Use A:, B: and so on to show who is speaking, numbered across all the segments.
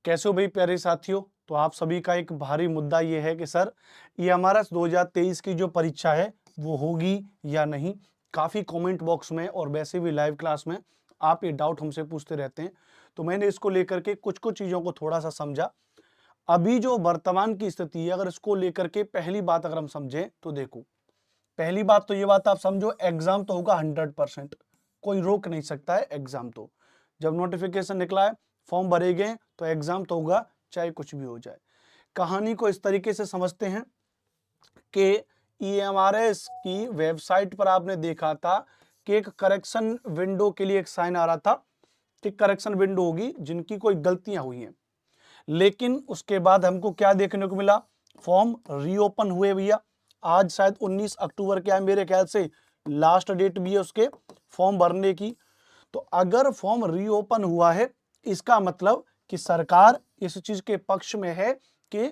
A: कैसे हो भाई प्यारे साथियों। तो आप सभी का एक भारी मुद्दा ये है कि सर ये हमारा 2023 की जो परीक्षा है वो होगी या नहीं। काफ़ी कमेंट बॉक्स में और वैसे भी लाइव क्लास में आप ये डाउट हमसे पूछते रहते हैं। तो मैंने इसको लेकर के कुछ कुछ चीज़ों को थोड़ा सा समझा। अभी जो वर्तमान की स्थिति है, अगर इसको लेकर के पहली बात अगर हम समझें तो देखो, पहली बात तो ये बात आप समझो, एग्जाम तो होगा 100%, कोई रोक नहीं सकता है एग्जाम। तो जब नोटिफिकेशन निकला है, फॉर्म भरे गए, तो एग्जाम तो होगा चाहे कुछ भी हो जाए। कहानी को इस तरीके से समझते हैं कि ईएमआरएस की वेबसाइट पर आपने देखा था कि एक करेक्शन विंडो के लिए एक साइन आ रहा था कि करेक्शन विंडो होगी जिनकी कोई गलतियां हुई हैं। लेकिन उसके बाद हमको क्या देखने को मिला, फॉर्म रीओपन हुए भैया। आज शायद 19 अक्टूबर क्या है, मेरे ख्याल से लास्ट डेट भी है उसके फॉर्म भरने की। तो अगर फॉर्म रीओपन हुआ है, इसका मतलब कि सरकार इस चीज के पक्ष में है कि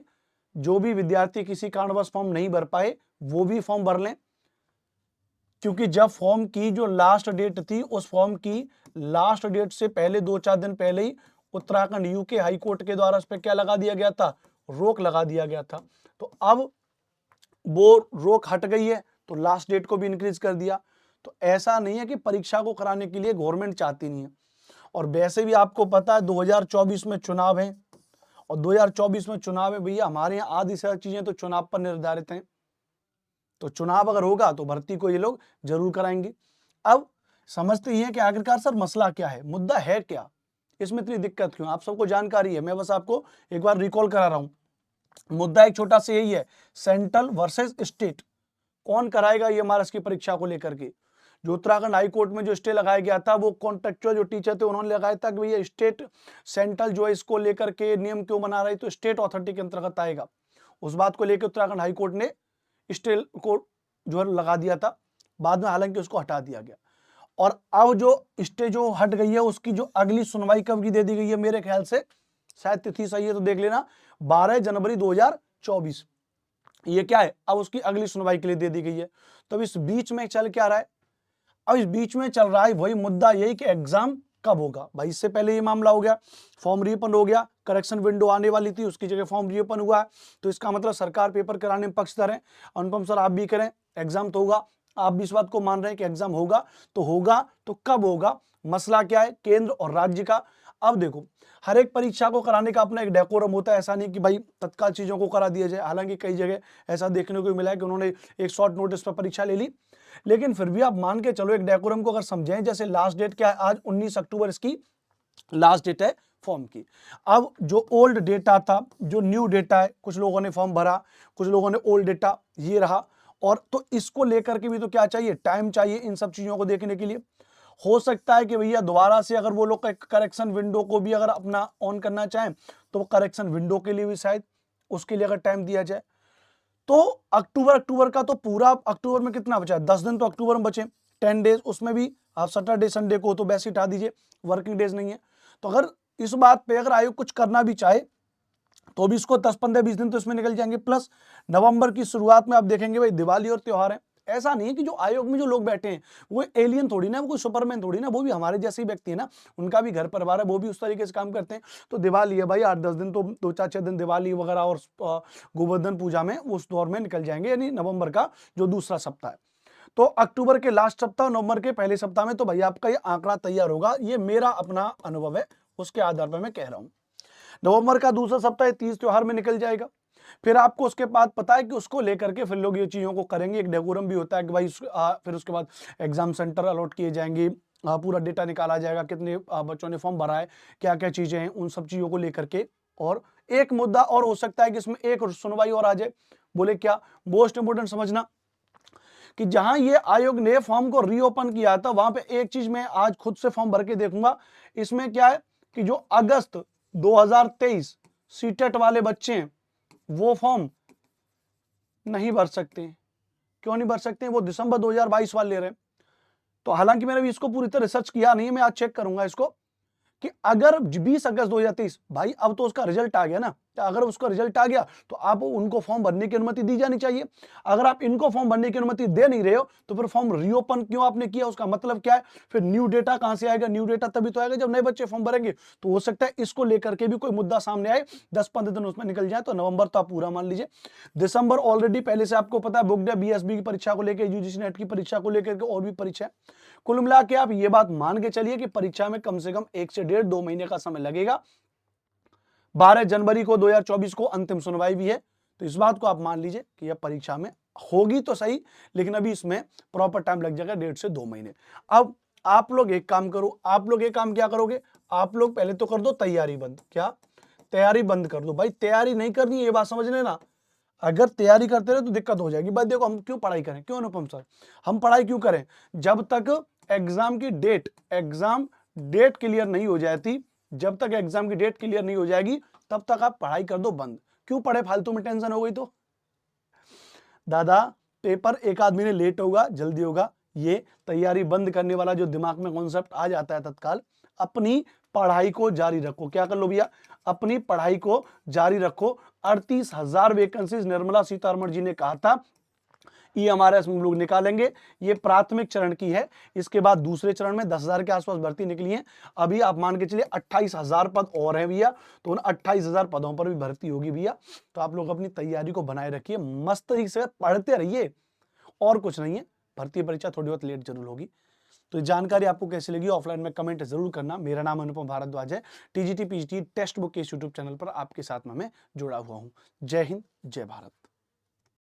A: जो भी विद्यार्थी किसी कारणवश फॉर्म नहीं भर पाए वो भी फॉर्म भर लें। क्योंकि जब फॉर्म की जो लास्ट डेट थी, उस फॉर्म की लास्ट डेट से पहले 2-4 दिन पहले ही उत्तराखंड यूके हाई कोर्ट के द्वारा उस पर क्या लगा दिया गया था, रोक लगा दिया गया था। तो अब वो रोक हट गई है, तो लास्ट डेट को भी इंक्रीज कर दिया। तो ऐसा नहीं है कि परीक्षा को कराने के लिए गवर्नमेंट चाहती नहीं है। और वैसे भी आपको पता है 2024 में चुनाव है, और 2024 में चुनाव है भैया, हमारे यहाँ आधी से ज्यादा चीजें तो चुनाव पर निर्धारित हैं। तो चुनाव अगर होगा तो भर्ती को ये लोग जरूर कराएंगे। अब समझते ही हैं कि आखिरकार सर मसला क्या है, मुद्दा है क्या, इसमें इतनी दिक्कत क्यों। आप सबको जानकारी है, मैं बस आपको एक बार रिकॉल करा रहा हूं। मुद्दा एक छोटा सा यही है, सेंट्रल वर्सेस स्टेट। कौन कराएगा ये हमारा इसकी परीक्षा को लेकर के। जो उत्तराखंड हाई कोर्ट में जो स्टे लगाया गया था, वो कॉन्ट्रेक्चुअल जो टीचर थे उन्होंने लगाया था कि भैया स्टेट सेंट्रल जो है इसको लेकर के नियम क्यों बना रही, तो स्टेट अथॉरिटी के अंतर्गत आएगा। उस बात को लेकर उत्तराखंड हाई कोर्ट ने स्टे को जो है लगा दिया था, बाद में हालांकि उसको हटा दिया गया। और अब जो स्टे जो हट गई है, उसकी जो अगली सुनवाई कब की दे दी गई है, मेरे ख्याल से शायद तिथि सही है तो देख लेना, 12 जनवरी 2024 ये क्या है, अब उसकी अगली सुनवाई के लिए दे दी गई है। तो इस बीच में चल क्या रहा है, अब इस बीच में चल रहा है वही मुद्दा, यही कि एग्जाम कब होगा। भाई इससे पहले ये मामला हो गया, फॉर्म रीओपन हो गया, करेक्शन विंडो आने वाली थी, उसकी जगह फॉर्म रीओपन हुआ है। तो इसका मतलब सरकार पेपर कराने में पक्षधर है। अनुपम सर आप भी करें, एग्जाम तो होगा, आप भी इस बात को मान रहे हैं कि एग्जाम होगा। तो होगा तो कब होगा, मसला क्या है, केंद्र और राज्य का। अब देखो, हर एक परीक्षा को कराने का अपना एक डेकोरम होता है, ऐसा नहीं कि भाई तत्काल चीजों को करा दिया जाए। हालांकि कई जगह ऐसा देखने को मिला है कि उन्होंने एक शॉर्ट नोटिस पर परीक्षा ले ली, लेकिन फिर भी आप मान के चलो एक डेकोरम को अगर समझें, जैसे लास्ट डेट क्या है, आज 19 अक्टूबर इसकी लास्ट डेट है फॉर्म की। अब जो ओल्ड डेटा था, जो न्यू डेटा है, कुछ लोगों ने फॉर्म भरा, कुछ लोगों ने ओल्ड डेटा, ये रहा। और तो इसको लेकर के भी तो क्या चाहिए, टाइम चाहिए इन सब चीजों को देखने के लिए। हो सकता है कि भैया दोबारा से अगर वो लोग करेक्शन विंडो को भी अगर अपना ऑन करना चाहें, तो करेक्शन विंडो के लिए भी शायद उसके लिए अगर टाइम दिया जाए। तो अक्टूबर का तो पूरा, अक्टूबर में कितना बचा है, 10 दिन तो अक्टूबर में बचे, 10 डेज, उसमें भी आप सैटरडे संडे को तो वैसे हटा दीजिए, वर्किंग डेज नहीं है। तो अगर इस बात पे अगर आयोग कुछ करना भी चाहे तो भी इसको 10-15-20 दिन तो इसमें निकल जाएंगे। प्लस नवंबर की शुरुआत में आप देखेंगे भाई दिवाली और त्योहार है। ऐसा नहीं है कि जो आयोग में जो लोग बैठे हैं वो एलियन थोड़ी ना, वो कोई सुपरमैन थोड़ी ना, वो भी हमारे जैसे ही व्यक्ति है ना, उनका भी घर परिवार है, वो भी उस तरीके से काम करते हैं। तो दिवाली है भाई, 8-10 दिन तो 2-4-6 दिन दिवाली वगैरह और गोवर्धन पूजा में उस दौर में निकल जाएंगे, यानी नवंबर का जो दूसरा सप्ताह है। तो अक्टूबर के लास्ट सप्ताह, नवंबर के पहले सप्ताह में तो भाई आपका ये आंकड़ा तैयार होगा। ये मेरा अपना अनुभव है, उसके आधार पर मैं कह रहा हूं। नवंबर का दूसरा सप्ताह तीज त्योहार में निकल जाएगा। फिर आपको उसके बाद पता है कि उसको लेकर के फिर लोग ये चीजों को करेंगे, एक डेकोरम भी होता है कि भाई फिर उसके बाद एग्जाम सेंटर अलॉट किए जाएंगे, पूरा डेटा निकाला जाएगा, कितने बच्चों ने फॉर्म भरा है, क्या क्या चीजें हैं, उन सब चीजों को लेकर के। और एक मुद्दा और हो सकता है कि इसमें एक सुनवाई और आ जाए। बोले क्या, मोस्ट इंपोर्टेंट समझना कि जहां ये आयोग ने फॉर्म को रीओपन किया था, वहां पे एक चीज मैं आज खुद से फॉर्म भर के देखूंगा। इसमें क्या है कि जो अगस्त 2023 सीटेट वाले बच्चे हैं वो फॉर्म नहीं भर सकते। क्यों नहीं भर सकते, वो दिसंबर 2022 वाले ले रहे हैं। तो हालांकि मैंने भी इसको पूरी तरह रिसर्च किया नहीं है, मैं आज चेक करूंगा इसको कि अगर 20 अगस्त 2023, भाई अब तो उसका रिजल्ट आ गया ना, अगर उसका रिजल्ट आ गया तो आप उनको फॉर्म भरने की अनुमति दी जानी चाहिए। अगर आप इनको फॉर्म भरने की अनुमति दे नहीं रहे हो तो फिर फॉर्म रीओपन क्यों आपने किया, उसका मतलब क्या है? फिर न्यू डेटा कहां से आएगा? न्यू डेटा तभी तो आएगा जब नए बच्चे फॉर्म भरेंगे। तो हो सकता है इसको लेकर के भी कोई मुद्दा सामने आए, 10-15 दिन उसमें निकल जाए, तो नवंबर तो आप पूरा मान लीजिए। दिसंबर ऑलरेडी पहले से आपको पता है बुक्ड है, बीएसबी की परीक्षा को लेकर, यूजीसी नेट की परीक्षा को लेकर के और भी परीक्षा है। कुल मिला के आप ये बात मान के चलिए कि परीक्षा में कम से कम 1 से 1.5-2 महीने का समय लगेगा। 12 जनवरी को 2024 को अंतिम सुनवाई भी है, तो इस बात को आप मान लीजिए कि यह परीक्षा में होगी तो सही, लेकिन अभी इसमें प्रॉपर टाइम लग जाएगा 1.5 से 2 महीने। अब आप लोग एक काम करो, आप लोग एक काम क्या करोगे, आप लोग पहले तो कर दो तैयारी बंद। क्या? तैयारी बंद कर दो भाई, तैयारी नहीं करनी ये बात समझ लेना। अगर तैयारी करते रहे तो दिक्कत हो जाएगी। भाई देखो, हम क्यों पढ़ाई करें, क्यों अनुपम सर, हम पढ़ाई क्यों करें? जब तक एग्जाम की डेट क्लियर नहीं हो जाती, जब तक एग्जाम की डेट क्लियर नहीं हो जाएगी तब तक आप पढ़ाई कर दो बंद। क्यों पढ़े फालतू में, टेंशन हो गई तो? दादा पेपर एक आदमी ने लेट होगा जल्दी होगा, ये तैयारी बंद करने वाला जो दिमाग में कॉन्सेप्ट आ जाता है तत्काल, अपनी पढ़ाई को जारी रखो। क्या कर लो भैया? अपनी पढ़ाई को जारी रखो। 38,000 वैकेंसीज निर्मला सीतारमण जी ने कहा था ईएमआरएस हम लोग निकालेंगे, ये प्राथमिक चरण की है। इसके बाद दूसरे चरण में 10,000 के आसपास भर्ती निकली है। अभी आप मान के चलिए 28,000 पद और हैं भैया, तो उन 28,000 पदों पर भी भर्ती होगी भैया। तो आप लोग अपनी तैयारी को बनाए रखिए, मस्त तरीके से पढ़ते रहिए, और कुछ नहीं है। भर्ती परीक्षा थोड़ी बहुत लेट जरूर होगी। तो जानकारी आपको कैसी लगी ऑफलाइन में कमेंट जरूर करना। मेरा नाम अनुपम भारद्वाज है, टीजीटी पीजीटी टेक्स्ट बुक के इस यूट्यूब चैनल पर आपके साथ में मैं जुड़ा हुआ हूं। जय हिंद, जय भारत।